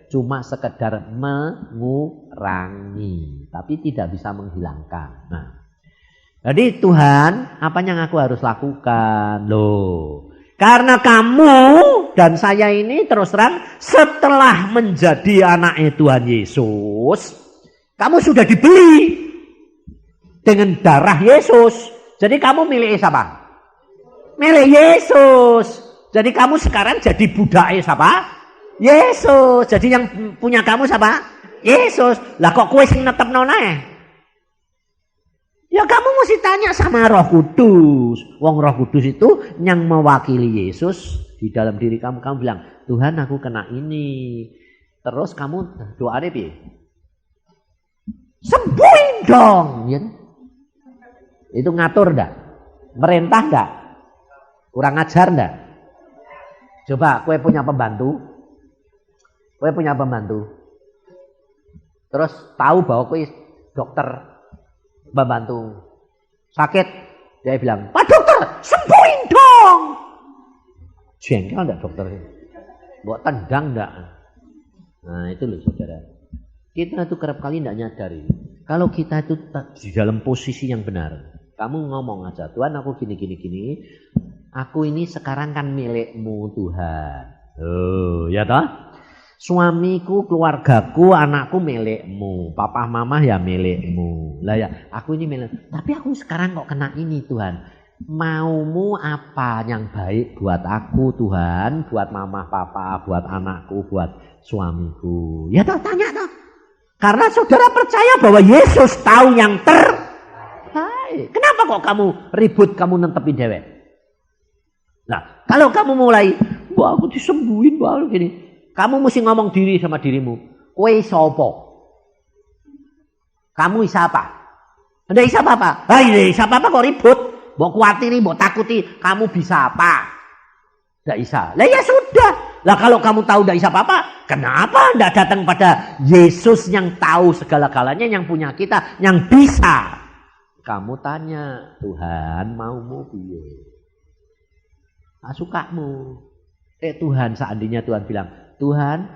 cuma sekedar mengurangi, tapi tidak bisa menghilangkan. Nah, Jadi Tuhan, apa yang aku harus lakukan? Loh, karena kamu dan saya ini terus terang setelah menjadi anaknya Tuhan Yesus, kamu sudah dibeli dengan darah Yesus. Jadi kamu milik siapa? Milik Yesus. Jadi kamu sekarang jadi budaknya siapa? Yesus. Jadi yang punya kamu siapa? Yesus. Lah kok kowe sing netepno nae? Ya kamu mesti tanya sama Roh Kudus. Wong Roh Kudus itu yang mewakili Yesus di dalam diri kamu. Kamu bilang, Tuhan aku kena ini. Terus kamu doanya piye? Sembuhin dong. Ya. Itu ngatur ndak? Merintah ndak? Kurang ajar ndak? Coba kue punya pembantu. Kue punya pembantu. Terus tahu bahwa kue dokter pembantu sakit, dia bilang, Pak dokter, sembuhin dong. Jengkel enggak dokter? Buat tendang enggak? Nah itu loh saudara. Kita itu kerap kali enggak nyadari. Kalau kita itu di dalam posisi yang benar. Kamu ngomong aja, Tuhan aku gini. Aku ini sekarang kan milikmu Tuhan. Oh ya toh? Suamiku, keluargaku, anakku milikmu. Papa mama ya milikmu. Lah ya, aku ini milik. Tapi aku sekarang kok kena ini Tuhan. Maumu apa yang baik buat aku Tuhan, buat mama papa, buat anakku, buat suamiku. Ya toh, tanya toh. Karena saudara percaya bahwa Yesus tahu yang terbaik. Kenapa kok kamu ribut, kamu nentepin dewek? Nah, kalau kamu mulai, wah aku disembuhin, wah gini. Kamu mesti ngomong diri sama dirimu. Kowe sapa? Kamu isa apa? Ndak isa apa-apa. Hai, isa apa-apa kok ribut? Mbok kuatiri, mbok takuti, kamu bisa apa? Ndak isa. Lah ya sudah. Lah kalau kamu tahu ndak isa apa-apa, kenapa ndak datang pada Yesus yang tahu segala-galanya, yang punya kita, yang bisa? Kamu tanya, Tuhan maumu piye? Sukamu. Tuhan, seandainya Tuhan bilang, Tuhan,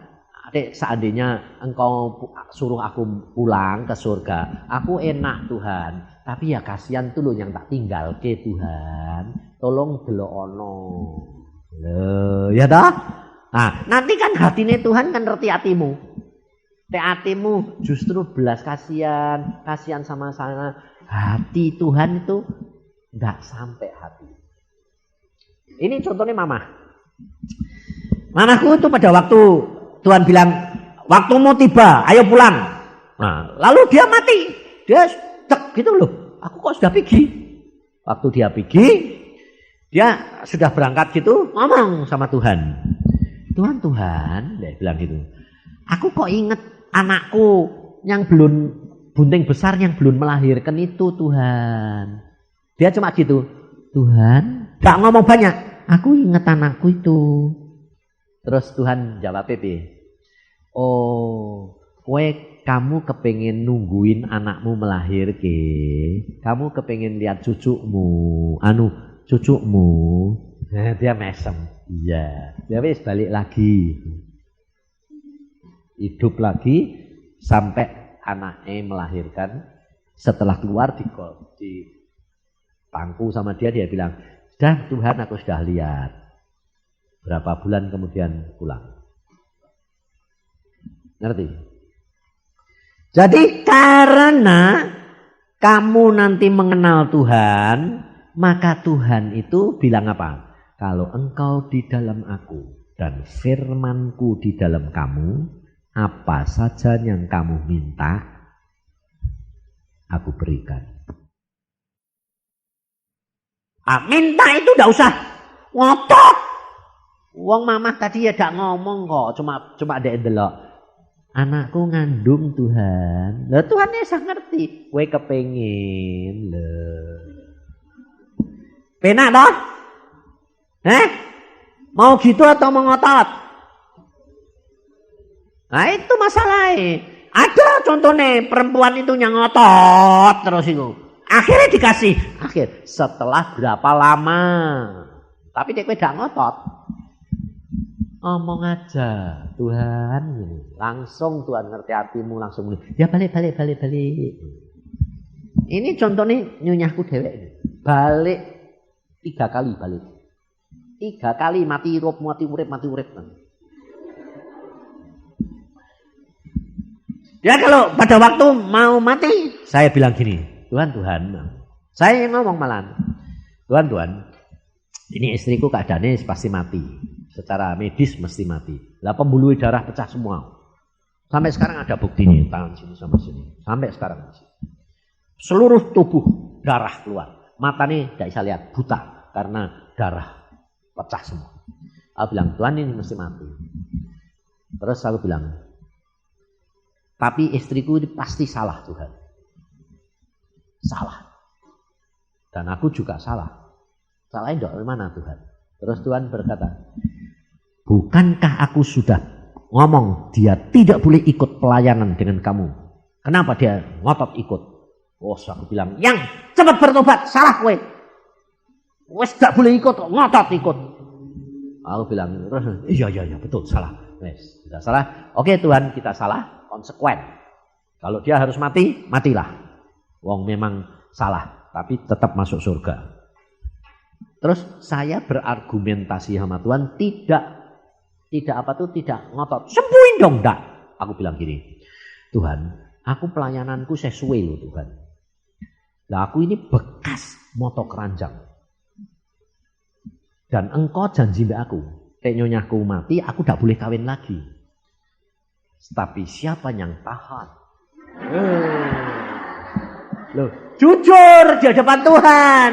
seandainya engkau suruh aku pulang ke surga, aku enak Tuhan, tapi ya kasihan tuh loh yang tak tinggal ke Tuhan, tolong deloono. Ya dah. Nah, nanti kan hatinya Tuhan kan ngerti hatimu. Hatimu justru belas kasihan sama sana. Hati Tuhan itu enggak sampai hati. Ini contohnya mama. Mamaku itu pada waktu Tuhan bilang, waktumu tiba, ayo pulang. Nah, lalu dia mati. Dia cek gitu loh. Aku kok sudah pergi. Waktu dia pergi, dia sudah berangkat gitu, ngomong sama Tuhan. Tuhan, dia bilang gitu. Aku kok inget anakku yang belum bunting besar yang belum melahirkan itu Tuhan. Dia cuma gitu. Tuhan, gak ngomong banyak. Aku inget anakku itu. Terus Tuhan jawab piye? Oh, kamu kepengen nungguin anakmu melahirke. Kamu kepengen lihat cucumu, cucumu. Dia mesem. Iya, dia wis balik lagi. Hidup lagi sampai anaknya melahirkan. Setelah keluar di pangku sama dia bilang, "Dah Tuhan, aku sudah lihat." Berapa bulan kemudian pulang. Ngerti? Jadi karena kamu nanti mengenal Tuhan, maka Tuhan itu bilang apa? Kalau engkau di dalam aku dan firmanku di dalam kamu, apa saja yang kamu minta, aku berikan. Minta itu tidak usah ngotot. Wong mamah tadi ya gak ngomong kok, cuma dek delok. Anakku ngandung Tuhan. Lah Tuhan ya sak ngerti. Kowe kepengin lho. Penak toh? Mau gitu atau mau ngotot? Nah itu masalahnya. Ada contohnya perempuan itu yang ngotot terus itu. Akhirnya dikasih. Setelah berapa lama? Tapi dia gak ngotot. Ngomong aja, Tuhan, langsung Tuhan ngerti hatimu, langsung ya balik. Ini contohnya nyunyahku dewek. Balik 3 kali balik. 3 kali mati urip. Ya kalau pada waktu mau mati, saya bilang gini, Tuhan, saya yang ngomong malah, Tuhan, ini istriku keadaannya pasti mati, secara medis mesti mati. Lah pembuluh darah pecah semua, sampai sekarang ada buktinya, tangan sini sama sini, sampai sekarang seluruh tubuh darah keluar, matanya tidak bisa lihat, buta karena darah pecah semua. Aku bilang, Tuhan ini mesti mati. Terus aku bilang, tapi istriku ini pasti salah Tuhan. Salah. Dan aku juga salah. Salahnya dari mana Tuhan? Terus Tuhan berkata, bukankah aku sudah ngomong dia tidak boleh ikut pelayanan dengan kamu? Kenapa dia ngotot ikut? Oh, aku bilang, yang cepat bertobat, salah kowe. Wes gak boleh ikut, ngotot ikut. Aku bilang, iya betul, salah. Wes, sudah salah. Oke Tuhan, kita salah. Konsekuen. Kalau dia harus mati, matilah. Wong memang salah, tapi tetap masuk surga. Terus saya berargumentasi sama Tuhan, tidak ngotot. Sembuhin dong, enggak. Aku bilang gini, Tuhan, aku pelayananku sesuai loh Tuhan. Lah aku ini bekas moto keranjang. Dan engkau janji mbak aku, nyonyahku mati, aku tidak boleh kawin lagi. Tapi siapa yang tahan? Loh, jujur di hadapan Tuhan.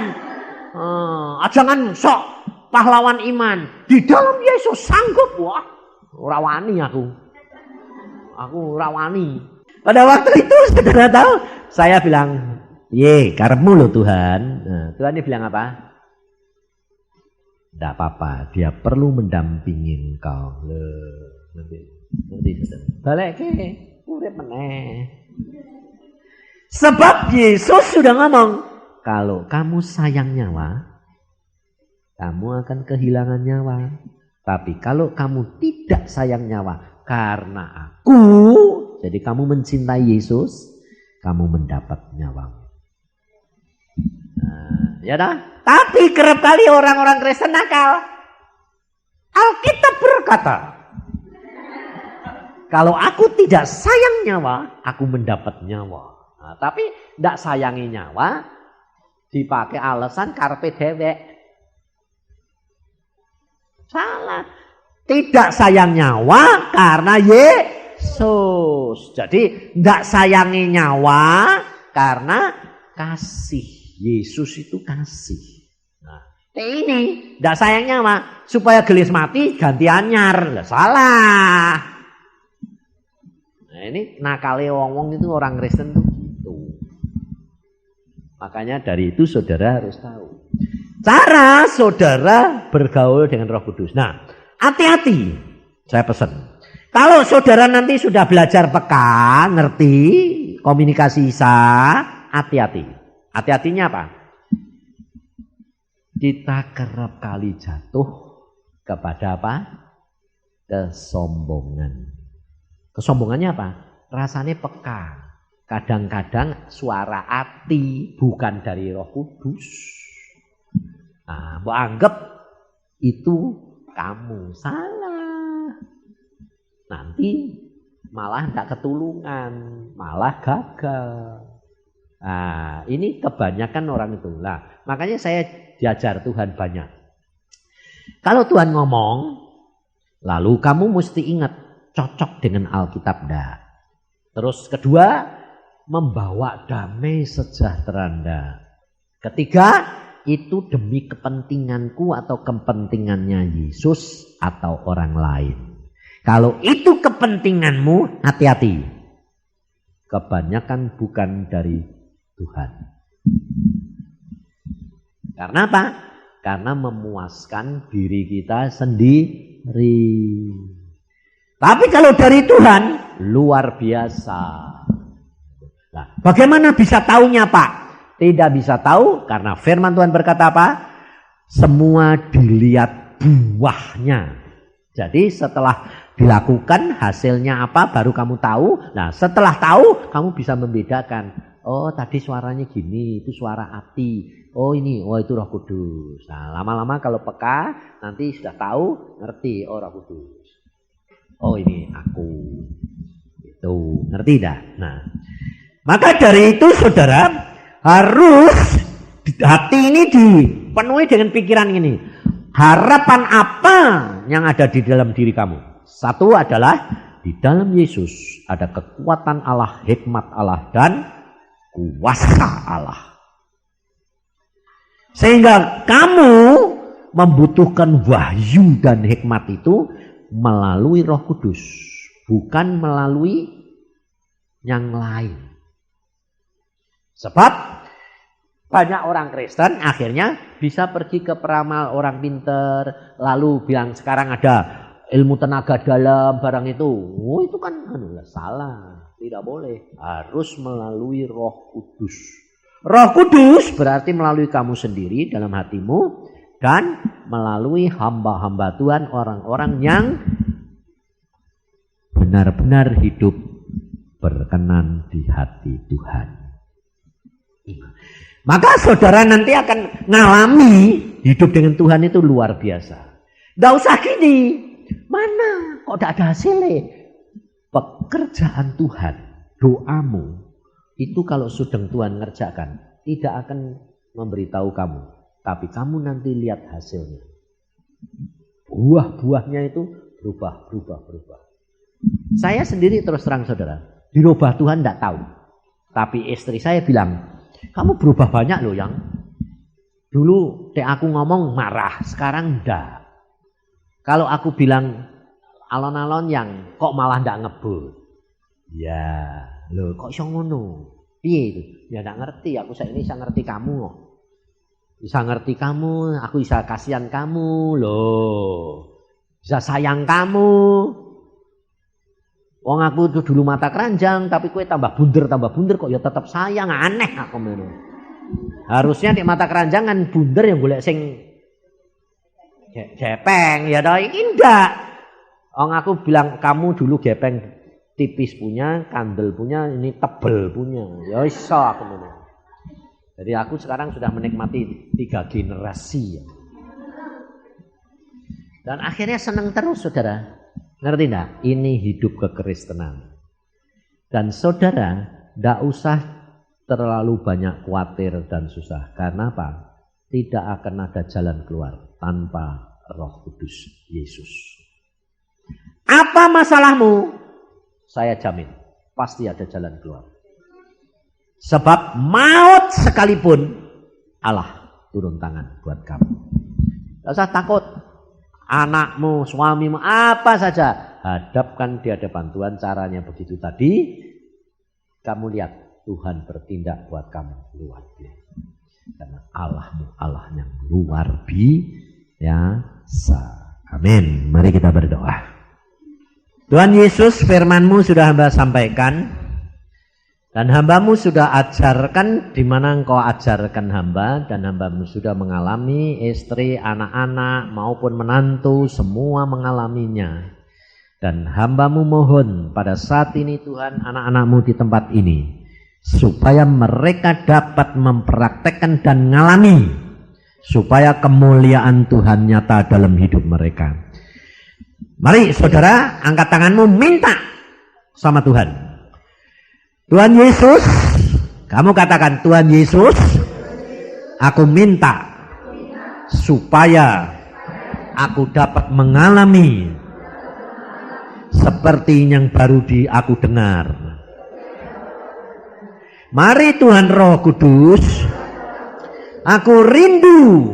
Jangan sok pahlawan iman. Di dalam Yesus sanggup. Wah, ora wani aku. Aku ora wani. Pada waktu itu saudara tahu, saya bilang, "Ye, karepmu loh Tuhan." Nah, Tuhan ini bilang apa? Tidak apa-apa, dia perlu mendampingi engkau. Nanti balik ke urip meneh. Sebab Yesus sudah ngomong, kalau kamu sayang nyawa, kamu akan kehilangan nyawa. Tapi kalau kamu tidak sayang nyawa karena aku, jadi kamu mencintai Yesus, kamu mendapat nyawa. Nah, ya dah. Tapi kerap kali orang-orang Kristen nakal. Alkitab berkata, kalau aku tidak sayang nyawa, aku mendapat nyawa. Nah, tapi tidak sayangi nyawa, dipakai alasan karpe dewek. Salah. Tidak sayang nyawa karena Yesus. Jadi tidak sayangi nyawa karena kasih. Yesus itu kasih. Nah, ini tidak sayang nyawa supaya gelis mati ganti anyar. Lah, salah. Nah, ini nakale wong-wong itu orang Kristen tuh gitu. Makanya dari itu saudara harus tahu cara saudara bergaul dengan Roh Kudus. Nah, hati-hati. Saya pesan. Kalau saudara nanti sudah belajar peka, ngerti komunikasi Isa, hati-hati. Hati-hatinya apa? Kita kerap kali jatuh kepada apa? Kesombongan. Kesombongannya apa? Rasanya peka. Kadang-kadang suara hati bukan dari Roh Kudus. Nah, mbok anggap itu kamu salah. Nanti malah tidak ketulungan, malah gagal. Nah, ini kebanyakan orang itu. Nah, makanya saya diajar Tuhan banyak. Kalau Tuhan ngomong, lalu kamu mesti ingat cocok dengan Alkitab enggak. Terus kedua, membawa damai sejahtera enggak. Ketiga, itu demi kepentinganku atau kepentingannya Yesus atau orang lain. Kalau itu kepentinganmu, hati-hati. Kebanyakan bukan dari Tuhan. Karena apa? Karena memuaskan diri kita sendiri. Tapi kalau dari Tuhan, luar biasa. Nah, bagaimana bisa taunya Pak? Tidak bisa tahu karena firman Tuhan berkata apa? Semua dilihat buahnya. Jadi setelah dilakukan hasilnya apa baru kamu tahu. Nah setelah tahu kamu bisa membedakan. Oh tadi suaranya gini, itu suara hati. Oh ini, oh itu Roh Kudus. Nah lama-lama kalau peka nanti sudah tahu, ngerti, oh Roh Kudus. Oh ini aku. Itu, ngerti dah. Nah, maka dari itu saudara harus hati ini dipenuhi dengan pikiran ini. Harapan apa yang ada di dalam diri kamu? Satu adalah di dalam Yesus ada kekuatan Allah, hikmat Allah dan kuasa Allah. Sehingga kamu membutuhkan wahyu dan hikmat itu melalui Roh Kudus, bukan melalui yang lain. Sebab banyak orang Kristen akhirnya bisa pergi ke peramal orang pinter, lalu bilang sekarang ada ilmu tenaga dalam barang itu. Oh itu kan salah, tidak boleh. Harus melalui Roh Kudus. Roh Kudus berarti melalui kamu sendiri dalam hatimu dan melalui hamba-hamba Tuhan, orang-orang yang benar-benar hidup berkenan di hati Tuhan. Maka saudara nanti akan ngalami hidup dengan Tuhan itu luar biasa. Gak usah gini, mana kok tidak ada hasilnya. Pekerjaan Tuhan, doamu, itu kalau sedang Tuhan ngerjakan, tidak akan memberitahu kamu. Tapi kamu nanti lihat hasilnya. Buah-buahnya itu berubah. Saya sendiri terus terang saudara, dirubah Tuhan tidak tahu. Tapi istri saya bilang, kamu berubah banyak loh yang. Dulu aku ngomong marah, sekarang enggak. Kalau aku bilang alon-alon yang kok malah enggak ngebut. Ya, loh kok iso ngono? Piye itu? Ya enggak ngerti, aku saiki bisa ngerti kamu. Bisa ngerti kamu, aku bisa kasihan kamu loh. Bisa sayang kamu. Wong aku tuh dulu mata keranjang, tapi kue tambah bunder kok ya tetap sayang, aneh aku menurut. Harusnya di mata keranjangan bunder yang golek sing gepeng, ya toh iki ndak. Wong aku bilang kamu dulu gepeng tipis punya, kandel punya, ini tebel punya. Ya iso aku menurut. Jadi aku sekarang sudah menikmati 3 generasi. Dan akhirnya senang terus saudara. Ngerti enggak? Ini hidup kekristenan. Dan saudara, enggak usah terlalu banyak khawatir dan susah. Karena apa? Tidak akan ada jalan keluar tanpa Roh Kudus Yesus. Apa masalahmu? Saya jamin, pasti ada jalan keluar. Sebab maut sekalipun Allah turun tangan buat kamu. Enggak usah takut. Anakmu, suamimu, apa saja, hadapkan di hadapan Tuhan. Caranya begitu tadi, kamu lihat Tuhan bertindak buat kamu luar biasa. Karena Allahmu Allah yang luar biasa. Amin. Mari kita berdoa. Tuhan Yesus, firman-Mu sudah hamba sampaikan. Dan hamba-Mu sudah ajarkan di mana Engkau ajarkan hamba, dan hamba-Mu sudah mengalami, istri, anak-anak maupun menantu semua mengalaminya. Dan hamba-Mu mohon pada saat ini Tuhan, anak-anak-Mu di tempat ini, supaya mereka dapat mempraktekkan dan mengalami, supaya kemuliaan Tuhan nyata dalam hidup mereka. Mari saudara, angkat tanganmu, minta sama Tuhan. Tuhan Yesus, kamu katakan, Tuhan Yesus, aku minta supaya aku dapat mengalami seperti yang baru aku dengar. Mari Tuhan Roh Kudus, aku rindu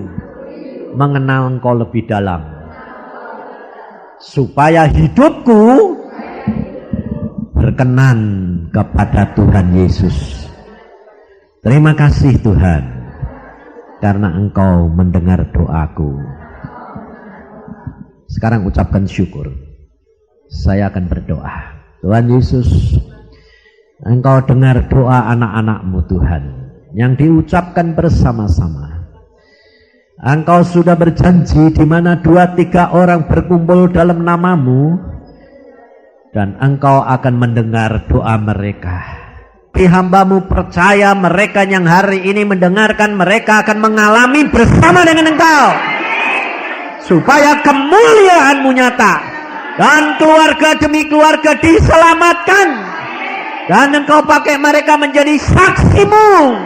mengenal Engkau lebih dalam, supaya hidupku berkenan kepada Tuhan Yesus. Terima kasih Tuhan, karena Engkau mendengar doaku. Sekarang ucapkan syukur. Saya akan berdoa. Tuhan Yesus, Engkau dengar doa anak-anak-Mu Tuhan, yang diucapkan bersama-sama. Engkau sudah berjanji di mana 2-3 orang berkumpul dalam nama-Mu, dan Engkau akan mendengar doa mereka. Tapi hamba-Mu percaya mereka yang hari ini mendengarkan, mereka akan mengalami bersama dengan Engkau. Supaya kemuliaan-Mu nyata. Dan keluarga demi keluarga diselamatkan. Dan Engkau pakai mereka menjadi saksi-Mu.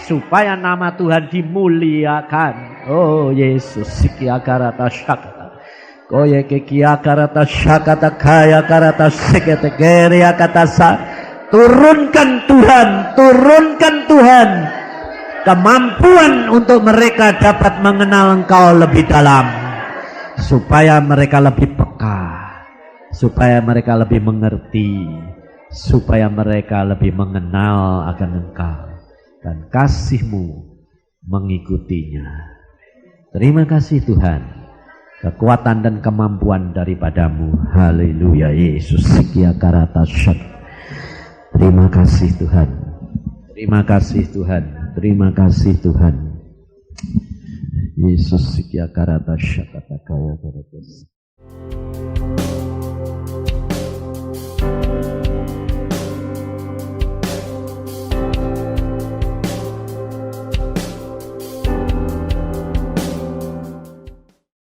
Supaya nama Tuhan dimuliakan. Oh Yesus, sikiakarata syakata. Koye kekiakarata syakata kaya karata sekete geria katasa. Turunkan Tuhan kemampuan untuk mereka dapat mengenal Engkau lebih dalam, supaya mereka lebih peka, supaya mereka lebih mengerti, supaya mereka lebih mengenal akan Engkau dan kasih-Mu mengikutinya. Terima kasih Tuhan, kekuatan dan kemampuan daripadamu. Haleluya Yesus. Sikiakarata syakata. Terima kasih Tuhan. Terima kasih Tuhan. Terima kasih Tuhan. Yesus sikiakarata syakata kaya karata.